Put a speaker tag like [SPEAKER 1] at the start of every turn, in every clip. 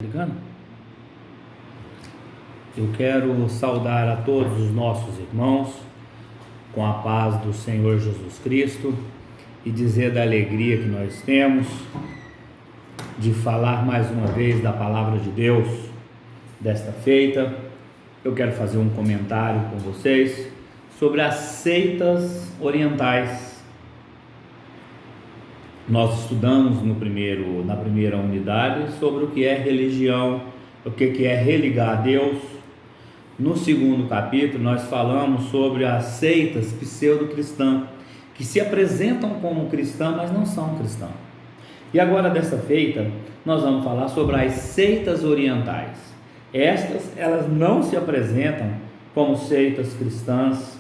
[SPEAKER 1] Ligando? Eu quero saudar a todos os nossos irmãos com a paz do Senhor Jesus Cristo e dizer da alegria que nós temos de falar mais uma vez da palavra de Deus desta feita. Eu quero fazer um comentário com vocês sobre as seitas orientais. Nós estudamos na primeira unidade sobre o que é religião, o que é religar a Deus. No segundo capítulo nós falamos sobre as seitas pseudo-cristãs, que se apresentam como cristãs, mas não são cristãs. E agora desta feita nós vamos falar sobre as seitas orientais. Elas não se apresentam como seitas cristãs,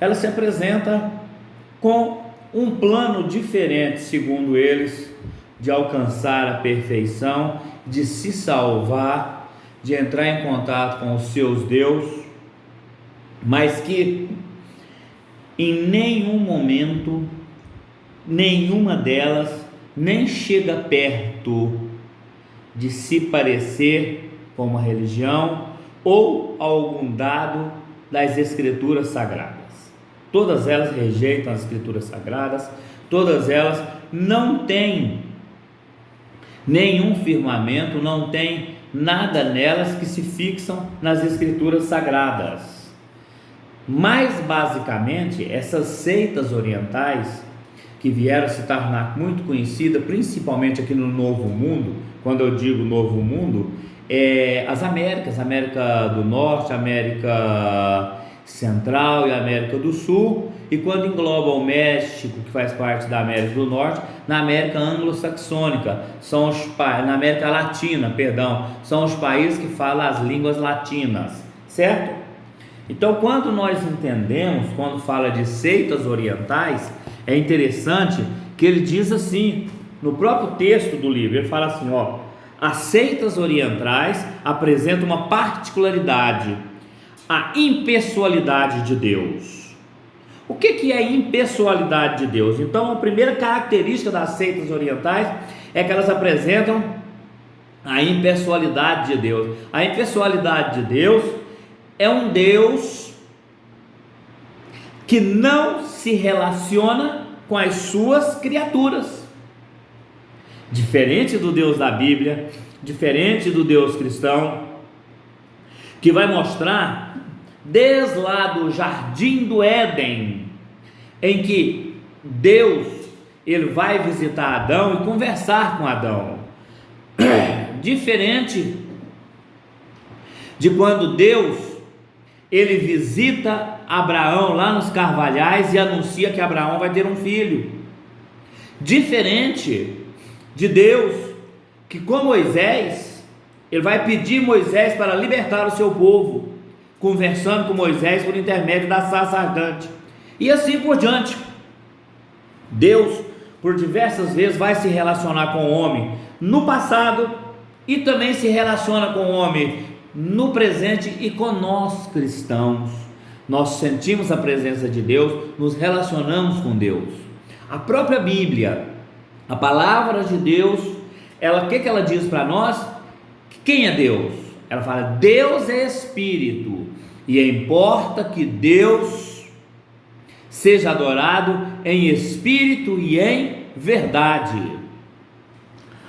[SPEAKER 1] elas se apresentam com um plano diferente, segundo eles, de alcançar a perfeição, de se salvar, de entrar em contato com os seus deuses, mas que em nenhum momento, nenhuma delas nem chega perto de se parecer com uma religião ou algum dado das Escrituras Sagradas. Todas elas rejeitam as Escrituras Sagradas, todas elas não têm nenhum firmamento, não tem nada nelas que se fixam nas Escrituras Sagradas. Mais basicamente, essas seitas orientais, que vieram a se tornar muito conhecidas, principalmente aqui no Novo Mundo. Quando eu digo Novo Mundo, as Américas, América do Norte, América Central e América do Sul, e quando engloba o México, que faz parte da América do Norte, na América anglo-saxônica, na América Latina, são os países que falam as línguas latinas, certo? Então, quando nós entendemos, quando fala de seitas orientais, é interessante que ele diz assim, no próprio texto do livro, ele fala assim, as seitas orientais apresentam uma particularidade, a impessoalidade de Deus. O que é a impessoalidade de Deus? Então, a primeira característica das seitas orientais é que elas apresentam a impessoalidade de Deus. A impessoalidade de Deus é um Deus que não se relaciona com as suas criaturas. Diferente do Deus da Bíblia, diferente do Deus cristão, que vai mostrar desde lá do Jardim do Éden, em que Deus ele vai visitar Adão e conversar com Adão. Diferente de quando Deus ele visita Abraão lá nos Carvalhais e anuncia que Abraão vai ter um filho. Diferente de Deus que com Moisés ele vai pedir Moisés para libertar o seu povo, conversando com Moisés por intermédio da sarça ardente, e assim por diante. Deus, por diversas vezes, vai se relacionar com o homem no passado e também se relaciona com o homem no presente e com nós cristãos. Nós sentimos a presença de Deus, nos relacionamos com Deus. A própria Bíblia, a palavra de Deus, o que ela diz para nós? Quem é Deus? Ela fala, Deus é Espírito, e importa que Deus seja adorado em Espírito e em verdade.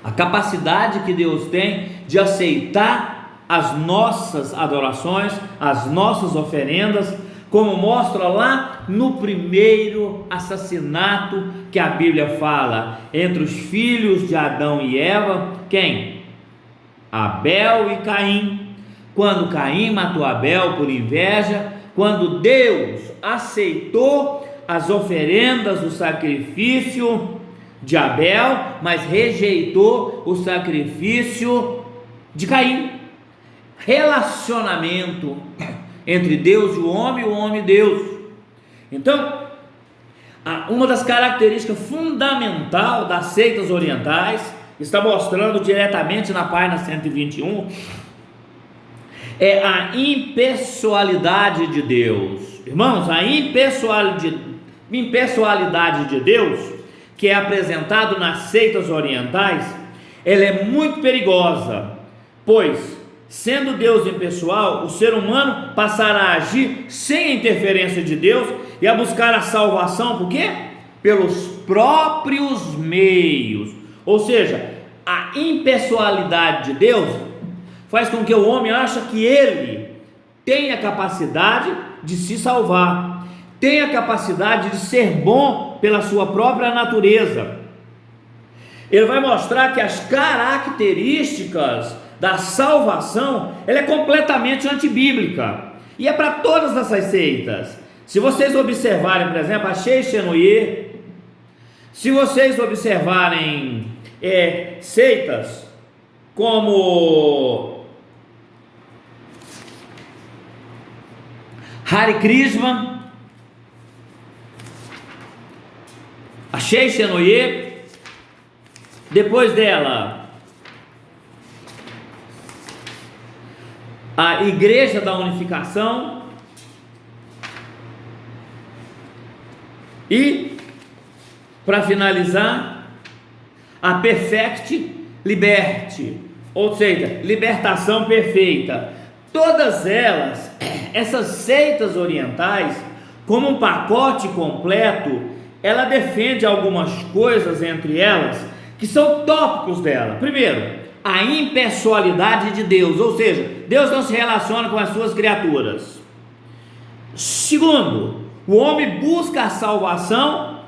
[SPEAKER 1] A capacidade que Deus tem de aceitar as nossas adorações, as nossas oferendas, como mostra lá no primeiro assassinato que a Bíblia fala, entre os filhos de Adão e Eva, quem? Abel e Caim. Quando Caim matou Abel por inveja, quando Deus aceitou as oferendas, o sacrifício de Abel, mas rejeitou o sacrifício de Caim. Relacionamento entre Deus e o homem e Deus. Então, uma das características fundamentais das seitas orientais, está mostrando diretamente na página 121, é a impessoalidade de Deus. Irmãos, a impessoalidade de Deus, que é apresentado nas seitas orientais, ela é muito perigosa, Pois, sendo Deus impessoal, o ser humano passará a agir sem a interferência de Deus e a buscar a salvação, por quê? Pelos próprios meios. Ou seja, a impessoalidade de Deus faz com que o homem ache que ele tem a capacidade de se salvar, tem a capacidade de ser bom pela sua própria natureza. Ele vai mostrar que as características da salvação, ela é completamente antibíblica, e é para todas essas seitas. Se vocês observarem, por exemplo, a Shenoye, se vocês observarem seitas como Hare Krishna, a Shenoye, depois dela a Igreja da Unificação, e para finalizar, a Perfect Liberty, ou seja, libertação perfeita. Todas elas, essas seitas orientais, como um pacote completo, ela defende algumas coisas entre elas que são tópicos dela. Primeiro, a impessoalidade de Deus, ou seja, Deus não se relaciona com as suas criaturas. Segundo, o homem busca a salvação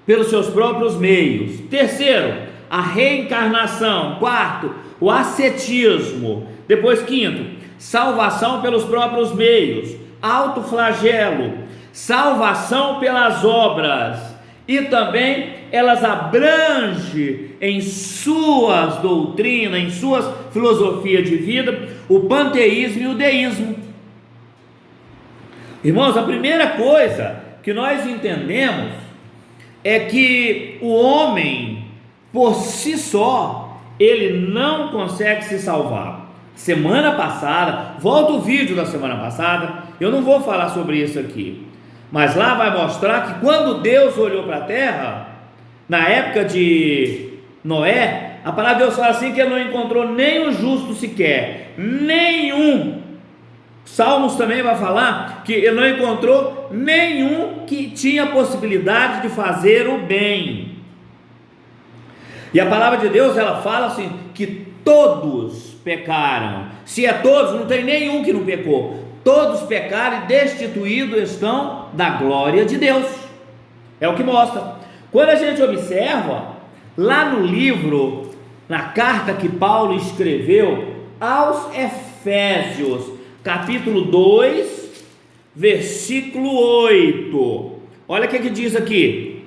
[SPEAKER 1] pelos seus próprios meios. Terceiro, a reencarnação. Quarto, o ascetismo. Depois, quinto, salvação pelos próprios meios, autoflagelo, salvação pelas obras. E também elas abrangem em suas doutrinas, em suas filosofias de vida, o panteísmo e o deísmo. Irmãos, a primeira coisa que nós entendemos é que o homem, por si só, ele não consegue se salvar. Semana passada, volta o vídeo da semana passada, eu não vou falar sobre isso aqui, mas lá vai mostrar que quando Deus olhou para a terra, na época de Noé, a palavra de Deus fala assim, que ele não encontrou nenhum justo sequer, nenhum. Salmos também vai falar que ele não encontrou nenhum que tinha possibilidade de fazer o bem. E a palavra de Deus, ela fala assim, que todos pecaram. Se é todos, não tem nenhum que não pecou. Todos pecaram e destituídos estão da glória de Deus. É o que mostra. Quando a gente observa, lá no livro, na carta que Paulo escreveu aos Efésios, capítulo 2, versículo 8, olha o que diz aqui: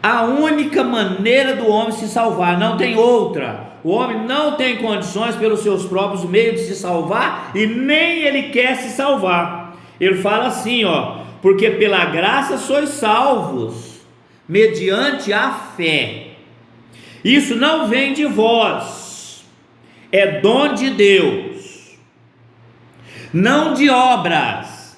[SPEAKER 1] a única maneira do homem se salvar, não tem outra. O homem não tem condições pelos seus próprios meios de se salvar, e nem ele quer se salvar. Ele fala assim, porque pela graça sois salvos, mediante a fé. Isso não vem de vós, é dom de Deus, não de obras,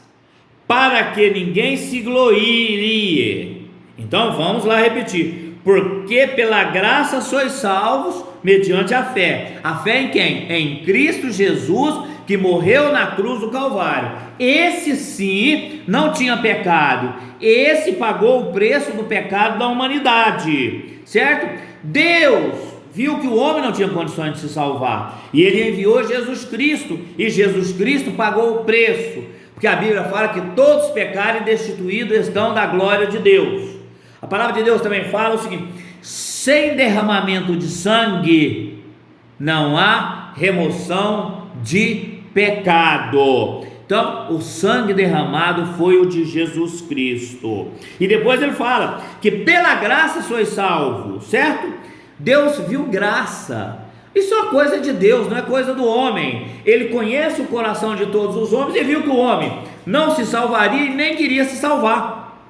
[SPEAKER 1] para que ninguém se glorie. Então vamos lá repetir: porque pela graça sois salvos, mediante a fé. A fé em quem? Em Cristo Jesus, que morreu na cruz do Calvário. Esse sim não tinha pecado, esse pagou o preço do pecado da humanidade, certo? Deus viu que o homem não tinha condições de se salvar, e ele enviou Jesus Cristo, e Jesus Cristo pagou o preço, porque a Bíblia fala que todos pecaram e destituídos estão da glória de Deus. A palavra de Deus também fala o seguinte: sem derramamento de sangue não há remoção de pecado. Então, o sangue derramado foi o de Jesus Cristo. E depois ele fala que pela graça sois salvos, certo? Deus viu graça. Isso é uma coisa de Deus, não é coisa do homem. Ele conhece o coração de todos os homens e viu que o homem não se salvaria e nem queria se salvar.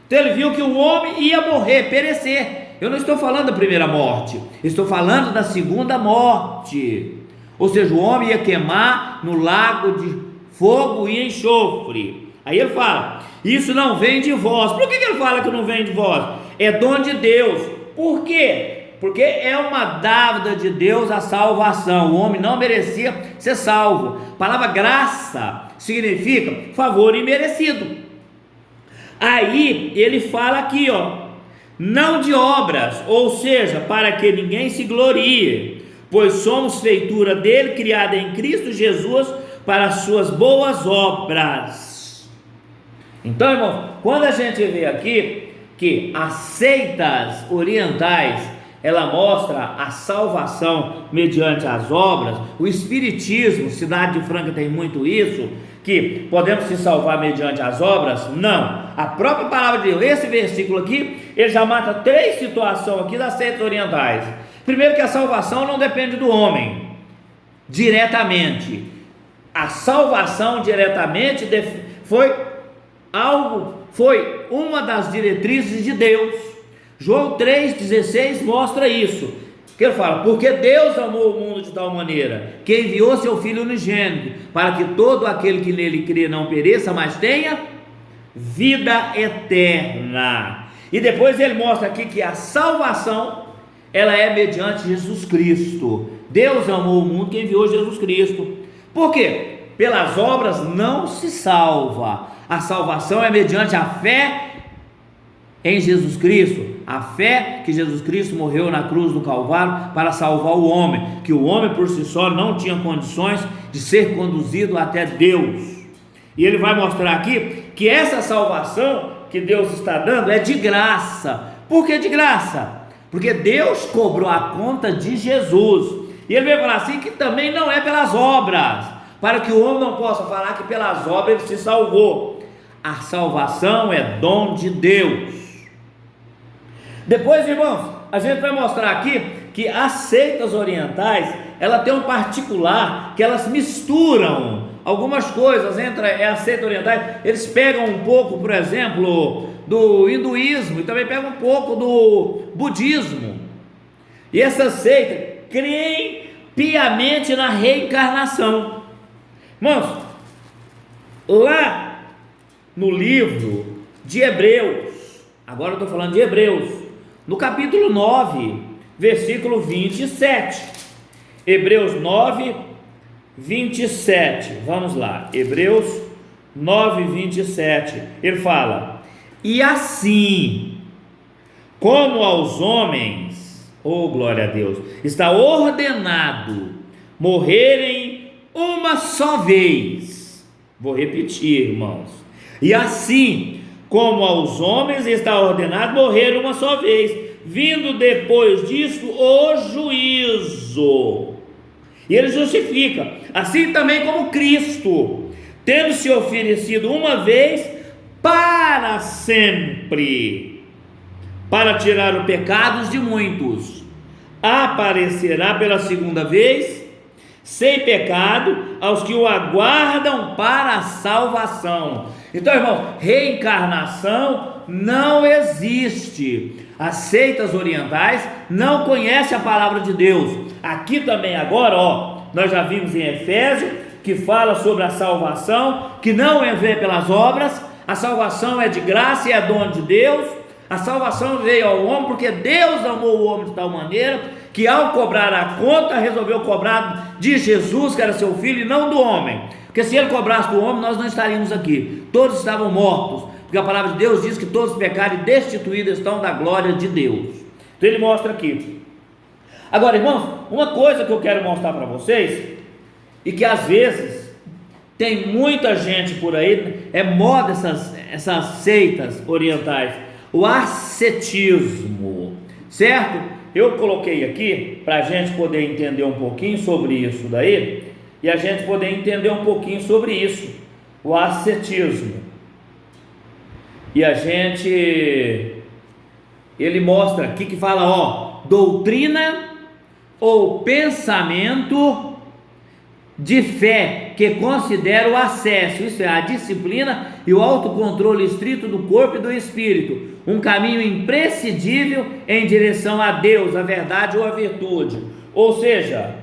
[SPEAKER 1] Então ele viu que o homem ia morrer, perecer. Eu não estou falando da primeira morte, estou falando da segunda morte. Ou seja, o homem ia queimar no lago de fogo e enxofre. Aí ele fala: isso não vem de vós. Por que ele fala que não vem de vós? É dom de Deus. Por quê? Porque é uma dádiva de Deus a salvação. O homem não merecia ser salvo. A palavra graça significa favor imerecido. Aí ele fala aqui, não de obras, ou seja, para que ninguém se glorie, pois somos feitura dele, criada em Cristo Jesus, para as suas boas obras. Então, irmão, quando a gente vê aqui que as seitas orientais, ela mostra a salvação mediante as obras, o espiritismo, Cidade de Franca tem muito isso, que podemos se salvar mediante as obras. Não, a própria palavra de Deus, esse versículo aqui, ele já mata 3 situações aqui das seitas orientais. Primeiro, que a salvação não depende do homem diretamente. A salvação diretamente foi uma das diretrizes de Deus. João 3,16 mostra isso, que ele fala: porque Deus amou o mundo de tal maneira, que enviou seu Filho unigênito, para que todo aquele que nele crê não pereça, mas tenha vida eterna. E depois ele mostra aqui que a salvação, ela é mediante Jesus Cristo. Deus amou o mundo que enviou Jesus Cristo. Por quê? Pelas obras não se salva. A salvação é mediante a fé em Jesus Cristo, a fé que Jesus Cristo morreu na cruz do Calvário para salvar o homem, que o homem por si só não tinha condições de ser conduzido até Deus. E ele vai mostrar aqui que essa salvação que Deus está dando é de graça. Por que de graça? Porque Deus cobrou a conta de Jesus. E ele vai falar assim, que também não é pelas obras, para que o homem não possa falar que pelas obras ele se salvou. A salvação é dom de Deus. Depois, irmãos, a gente vai mostrar aqui que as seitas orientais, ela tem um particular, que elas misturam algumas coisas entre as seitas orientais. Eles pegam um pouco, por exemplo, do hinduísmo, e também pegam um pouco do budismo. E essas seitas creem piamente na reencarnação. Irmãos, lá no livro de Hebreus, agora eu estou falando de Hebreus, no capítulo 9, versículo 27, Hebreus 9, 27, vamos lá, Hebreus 9, 27, ele fala: e assim, como aos homens, glória a Deus, está ordenado morrerem uma só vez. Vou repetir, irmãos. E assim como aos homens está ordenado morrer uma só vez, vindo depois disso o juízo. E ele justifica: assim também como Cristo, tendo se oferecido uma vez para sempre, para tirar os pecados de muitos, aparecerá pela segunda vez, sem pecado, aos que o aguardam para a salvação. Então, irmão, reencarnação não existe. As seitas orientais não conhecem a palavra de Deus. Aqui também agora, nós já vimos em Efésios, que fala sobre a salvação, que não é pelas obras. A salvação é de graça e é dom de Deus. A salvação veio ao homem porque Deus amou o homem de tal maneira que, ao cobrar a conta, resolveu cobrar de Jesus, que era seu filho, e não do homem. Porque se ele cobrasse do homem, nós não estaríamos aqui. Todos estavam mortos, porque a palavra de Deus diz que todos pecaram e destituídos estão da glória de Deus. Então ele mostra aqui. Agora, irmãos, uma coisa que eu quero mostrar para vocês, e que às vezes tem muita gente por aí, é moda essas seitas orientais, o ascetismo, certo? Eu coloquei aqui para a gente poder entender um pouquinho sobre isso daí, e a gente poder entender um pouquinho sobre isso, o ascetismo. E ele mostra aqui que fala, doutrina ou pensamento de fé que considera o acesso, isso é, a disciplina e o autocontrole estrito do corpo e do espírito, um caminho imprescindível em direção a Deus, a verdade ou a virtude. Ou seja,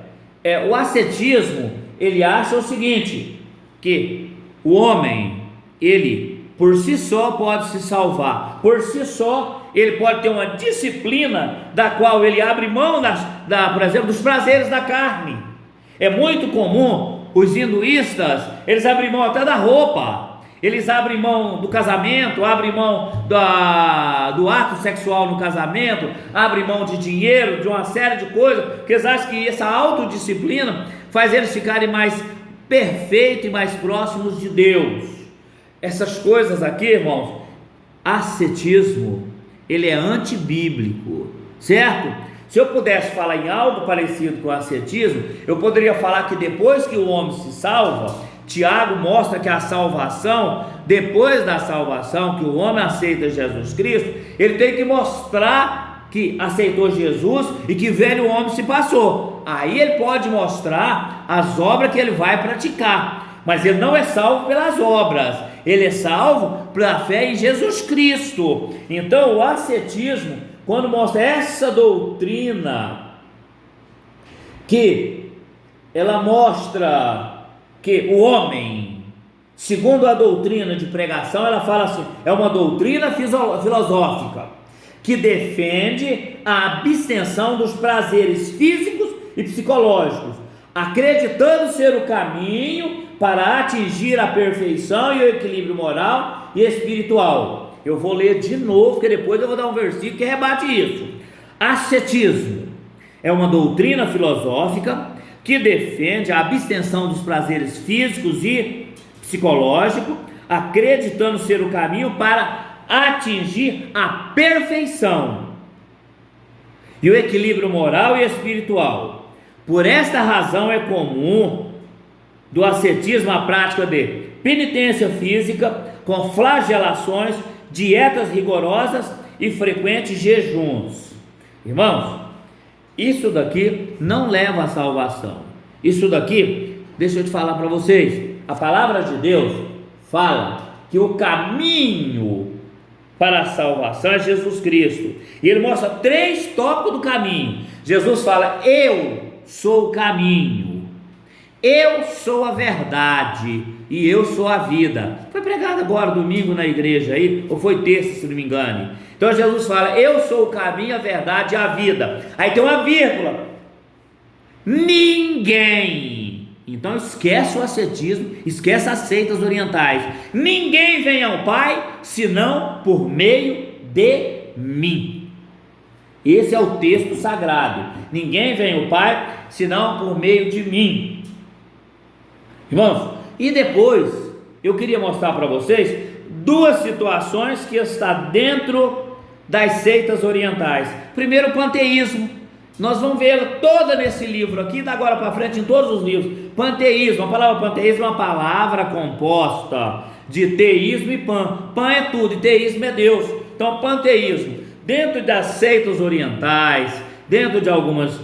[SPEAKER 1] o ascetismo, ele acha o seguinte, que o homem, ele por si só pode se salvar, por si só ele pode ter uma disciplina da qual ele abre mão, por exemplo, dos prazeres da carne. É muito comum os hinduístas, eles abrem mão até da roupa, eles abrem mão do casamento, abrem mão do ato sexual no casamento, abrem mão de dinheiro, de uma série de coisas, porque eles acham que essa autodisciplina faz eles ficarem mais perfeitos e mais próximos de Deus. Essas coisas aqui, irmãos, ascetismo, ele é antibíblico, certo? Se eu pudesse falar em algo parecido com o ascetismo, eu poderia falar que depois que o homem se salva, Tiago mostra que a salvação, depois da salvação, que o homem aceita Jesus Cristo, ele tem que mostrar que aceitou Jesus e que velho homem se passou. Aí ele pode mostrar as obras que ele vai praticar, mas ele não é salvo pelas obras, ele é salvo pela fé em Jesus Cristo. Então o ascetismo, quando mostra essa doutrina, que ela mostra que o homem, segundo a doutrina de pregação, ela fala assim, é uma doutrina filosófica, que defende a abstenção dos prazeres físicos e psicológicos, acreditando ser o caminho para atingir a perfeição e o equilíbrio moral e espiritual. Eu vou ler de novo, porque depois eu vou dar um versículo que rebate isso. Ascetismo é uma doutrina filosófica que defende a abstenção dos prazeres físicos e psicológicos, acreditando ser o caminho para atingir a perfeição e o equilíbrio moral e espiritual. Por esta razão é comum do ascetismo a prática de penitência física com flagelações, dietas rigorosas e frequentes jejuns. Irmãos, isso daqui não leva à salvação. Isso daqui, deixa eu te falar para vocês, a palavra de Deus fala que o caminho para a salvação é Jesus Cristo, e ele mostra 3 tópicos do caminho. Jesus fala, eu sou o caminho, eu sou a verdade e eu sou a vida. Foi pregado agora domingo na igreja aí, ou foi terça, se não me engano. Então Jesus fala, eu sou o caminho, a verdade e a vida. Aí tem uma vírgula, ninguém. Então esquece o ascetismo, esquece as seitas orientais. Ninguém vem ao Pai senão por meio de mim. Esse é o texto sagrado. Ninguém vem ao Pai senão por meio de mim. Irmãos, e depois eu queria mostrar para vocês 2 situações que está dentro das seitas orientais. Primeiro, o panteísmo. Nós vamos ver toda nesse livro aqui, da agora para frente, em todos os livros. Panteísmo, a palavra panteísmo é uma palavra composta de teísmo e pan. Pan é tudo e teísmo é Deus. Então, panteísmo, dentro das seitas orientais, dentro de algumas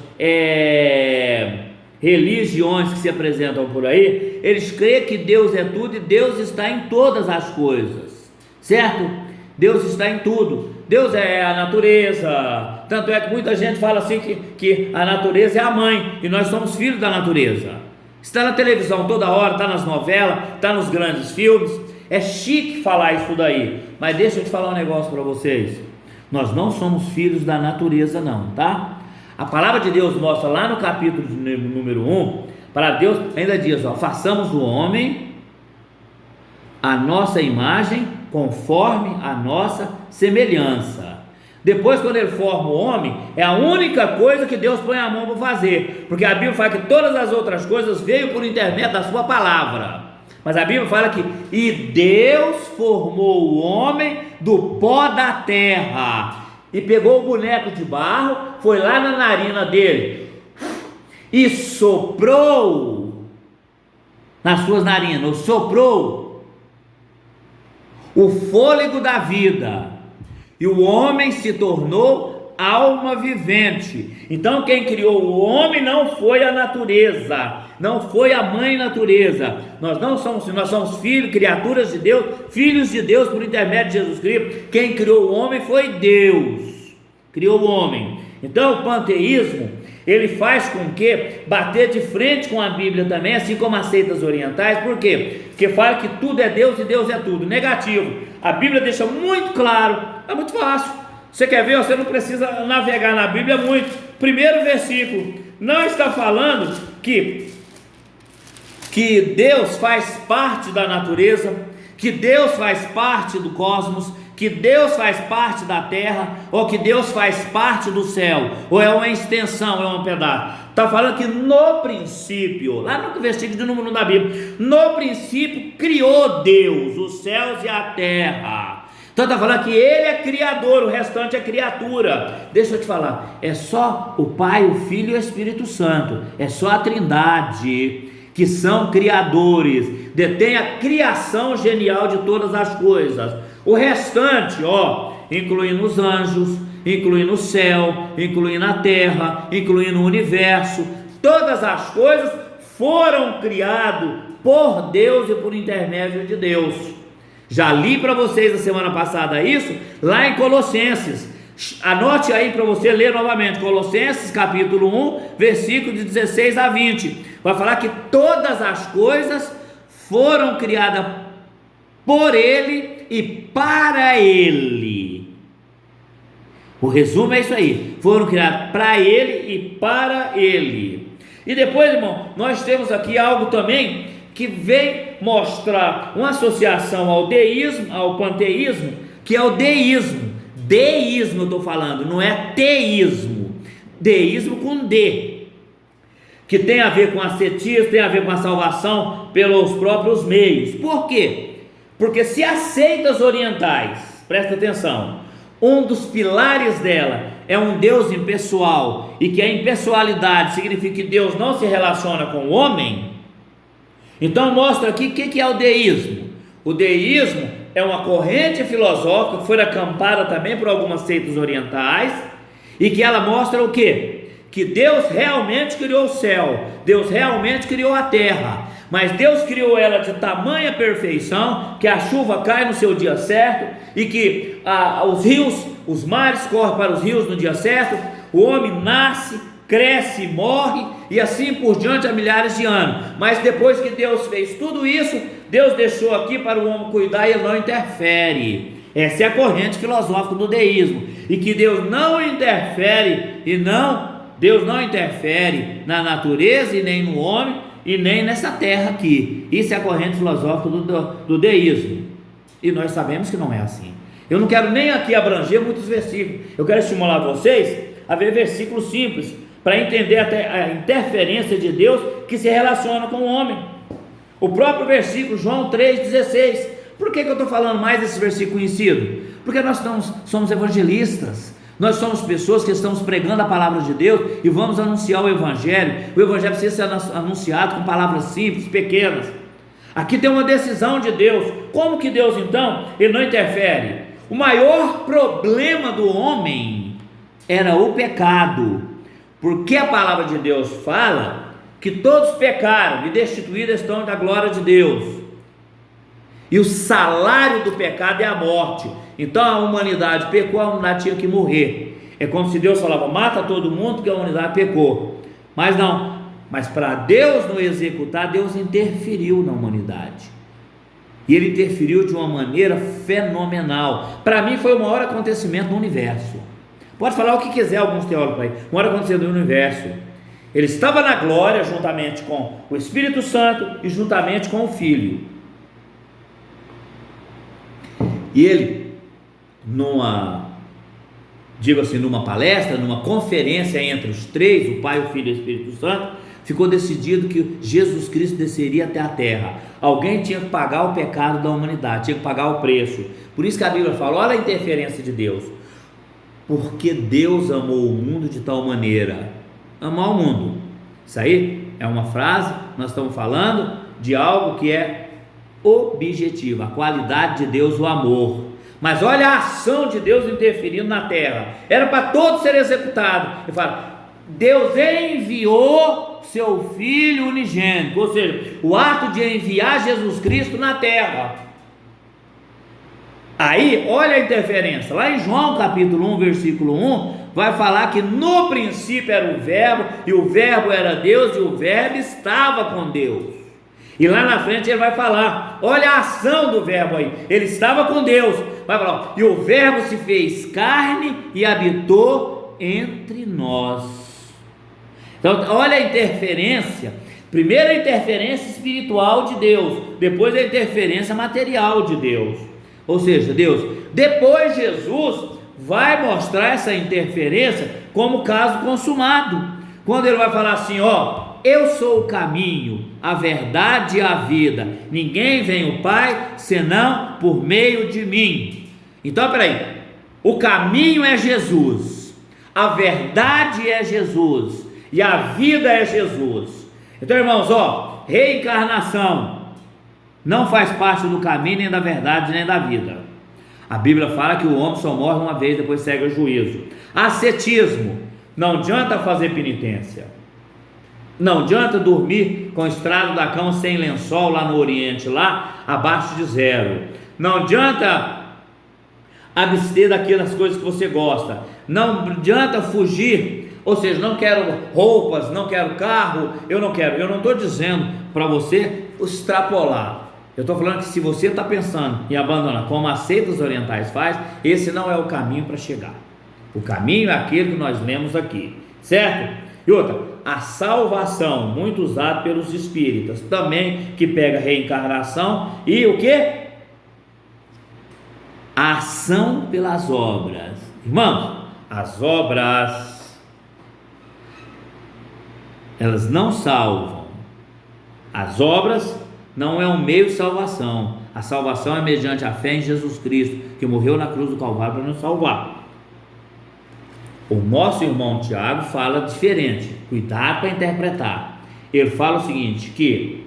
[SPEAKER 1] religiões que se apresentam por aí, eles creem que Deus é tudo e Deus está em todas as coisas, certo? Deus está em tudo. Deus é a natureza, tanto é que muita gente fala assim que a natureza é a mãe, e nós somos filhos da natureza. Está na televisão toda hora, está nas novelas, está nos grandes filmes, é chique falar isso daí, mas deixa eu te falar um negócio para vocês, nós não somos filhos da natureza não, tá? A palavra de Deus mostra lá no capítulo número 1, para Deus ainda diz, façamos o homem a nossa imagem, conforme a nossa semelhança. Depois, quando ele forma o homem, é a única coisa que Deus põe a mão para fazer, porque a Bíblia fala que todas as outras coisas veio por intermédio da sua palavra, mas a Bíblia fala que e Deus formou o homem do pó da terra, e pegou o boneco de barro, foi lá na narina dele e soprou nas suas narinas, soprou o fôlego da vida, e o homem se tornou alma vivente. Então quem criou o homem não foi a natureza, não foi a mãe natureza. Nós somos filhos, criaturas de Deus, filhos de Deus por intermédio de Jesus Cristo. Quem criou o homem foi Deus, criou o homem. Então o panteísmo, ele faz com que bater de frente com a Bíblia também, assim como as seitas orientais. Por quê? Porque fala que tudo é Deus e Deus é tudo. Negativo. A Bíblia deixa muito claro, é muito fácil. Você quer ver? Você não precisa navegar na Bíblia muito. Primeiro versículo, não está falando que Deus faz parte da natureza, que Deus faz parte do cosmos, que Deus faz parte da terra, ou que Deus faz parte do céu, ou é uma extensão, é um pedaço. Está falando que no princípio, lá no versículo de número 1 da Bíblia, no princípio criou Deus os céus e a terra. Então está falando que Ele é criador, o restante é criatura. Deixa eu te falar, é só o Pai, o Filho e o Espírito Santo, é só a Trindade que são criadores, detém a criação genial de todas as coisas. O restante, incluindo os anjos, incluindo o céu, incluindo a terra, incluindo o universo, todas as coisas foram criadas por Deus e por intermédio de Deus. Já li para vocês a semana passada isso, lá em Colossenses. Anote aí para você ler novamente, Colossenses capítulo 1, versículo de 16 a 20. Vai falar que todas as coisas foram criadas por Ele e para Ele. O resumo é isso aí, foram criadas para Ele e para Ele. E depois, irmão, nós temos aqui algo também que vem mostrar uma associação ao deísmo, ao panteísmo, que é o deísmo. Deísmo eu estou falando, não é teísmo. Deísmo com D, que tem a ver com ascetismo, tem a ver com a salvação pelos próprios meios. Por quê? Porque se as seitas orientais, presta atenção, um dos pilares dela é um Deus impessoal, e que a impessoalidade significa que Deus não se relaciona com o homem, então mostra aqui o que é o deísmo. O deísmo é uma corrente filosófica que foi acampada também por algumas seitas orientais, e que ela mostra o quê? Que Deus realmente criou o céu, Deus realmente criou a terra, mas Deus criou ela de tamanha perfeição, que a chuva cai no seu dia certo, e que os rios, os mares correm para os rios no dia certo, o homem nasce, cresce e morre, e assim por diante há milhares de anos. Mas depois que Deus fez tudo isso, Deus deixou aqui para o homem cuidar, e ele não interfere. Essa é a corrente filosófica do deísmo, e que Deus não interfere, Deus não interfere na natureza, e nem no homem, e nem nessa terra aqui. Isso é a corrente filosófica do deísmo, e nós sabemos que não é assim. Eu não quero nem aqui abranger muitos versículos, eu quero estimular vocês a ver versículos simples, para entender até a interferência de Deus que se relaciona com o homem. O próprio versículo, João 3,16. Por que eu estou falando mais desse versículo conhecido? Porque nós somos evangelistas, nós somos pessoas que estamos pregando a palavra de Deus e vamos anunciar o Evangelho. O Evangelho precisa ser anunciado com palavras simples, pequenas. Aqui tem uma decisão de Deus. Como que Deus então, ele não interfere? O maior problema do homem era o pecado, porque a palavra de Deus fala que todos pecaram e destituídos estão da glória de Deus, e o salário do pecado é a morte. Então a humanidade pecou, a humanidade tinha que morrer. É como se Deus falava, mata todo mundo porque a humanidade pecou. Mas não, mas para Deus não executar, Deus interferiu na humanidade, e Ele interferiu de uma maneira fenomenal. Para mim foi o maior acontecimento no universo. Pode falar o que quiser alguns teólogos aí, o maior acontecimento no universo. Ele estava na glória juntamente com o Espírito Santo e juntamente com o Filho. E ele, numa palestra, numa conferência entre os três, o Pai, o Filho e o Espírito Santo, ficou decidido que Jesus Cristo desceria até a terra. Alguém tinha que pagar o pecado da humanidade, tinha que pagar o preço. Por isso que a Bíblia fala, olha a interferência de Deus. Porque Deus amou o mundo de tal maneira. Amar o mundo, isso aí é uma frase, nós estamos falando de algo que é objetivo, a qualidade de Deus, o amor. Mas olha a ação de Deus interferindo na terra. Era para todos ser executado. Ele fala, Deus enviou seu Filho unigênito, ou seja, o ato de enviar Jesus Cristo na terra. Aí, olha a interferência, lá em João capítulo 1, versículo 1, vai falar que no princípio era o verbo, e o verbo era Deus, e o verbo estava com Deus. E lá na frente ele vai falar, olha a ação do verbo aí, ele estava com Deus, vai falar, e o verbo se fez carne e habitou entre nós. Então olha a interferência, primeiro a interferência espiritual de Deus, depois a interferência material de Deus, ou seja, depois Jesus vai mostrar essa interferência como caso consumado, quando ele vai falar assim, eu sou o caminho, a verdade e a vida, ninguém vem ao Pai senão por meio de mim. Então peraí, o caminho é Jesus, a verdade é Jesus e a vida é Jesus. Então irmãos, reencarnação não faz parte do caminho, nem da verdade, nem da vida. A Bíblia fala que o homem só morre uma vez, depois segue o juízo. Ascetismo, não adianta fazer penitência, não adianta dormir com o estrado da cama sem lençol lá no Oriente, lá abaixo de zero, não adianta abster daquelas coisas que você gosta, não adianta fugir, ou seja, não quero roupas, não quero carro, eu não estou dizendo para você extrapolar. Eu estou falando que se você está pensando em abandonar, como as seitas orientais faz, esse não é o caminho para chegar. O caminho é aquele que nós lemos aqui, certo? E outra, a salvação, muito usada pelos espíritas, também que pega reencarnação e o que? A ação pelas obras. Irmãos, as obras, elas não salvam. As obras não é um meio de salvação. A salvação é mediante a fé em Jesus Cristo, que morreu na cruz do Calvário para nos salvar. O nosso irmão Tiago fala diferente, cuidado para interpretar. Ele fala o seguinte, que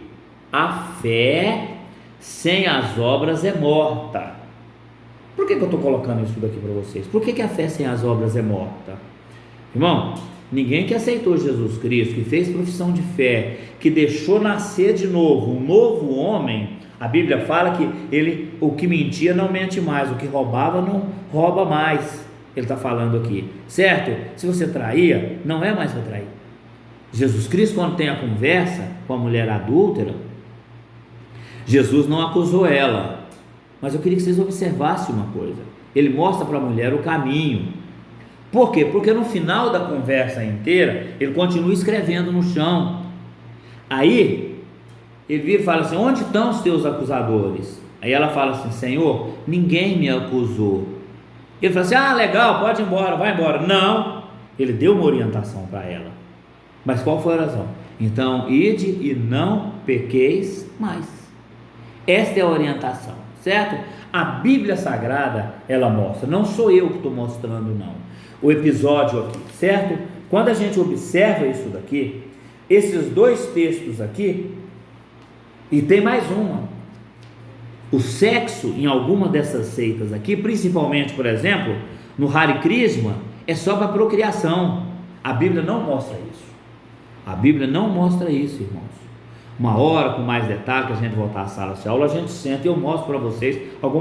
[SPEAKER 1] a fé sem as obras é morta. Por que eu estou colocando isso daqui para vocês? Por que a fé sem as obras é morta? Irmão, ninguém que aceitou Jesus Cristo, que fez profissão de fé, que deixou nascer de novo, um novo homem, a Bíblia fala que o que mentia não mente mais, o que roubava não rouba mais. Ele está falando aqui, certo? Se você traía, não é mais para trair. Jesus Cristo, quando tem a conversa com a mulher adúltera, Jesus não acusou ela, mas eu queria que vocês observassem uma coisa. Ele mostra para a mulher o caminho. Por quê? Porque no final da conversa inteira, ele continua escrevendo no chão. Aí, ele vira e fala assim, onde estão os teus acusadores? Aí ela fala assim, Senhor, ninguém me acusou. Ele fala assim, legal, pode ir embora, vai embora. Não, ele deu uma orientação para ela. Mas qual foi a razão? Então, ide e não pequeis mais. Esta é a orientação, certo? A Bíblia Sagrada, ela mostra, não sou eu que estou mostrando não, o episódio aqui, certo? Quando a gente observa isso daqui, esses dois textos aqui, e tem mais uma, o sexo em alguma dessas seitas aqui, principalmente, por exemplo, no Hare Krishna, é só para procriação. A Bíblia não mostra isso. A Bíblia não mostra isso, irmãos. Uma hora com mais detalhe, que a gente voltar à sala de aula, a gente senta e eu mostro para vocês algumas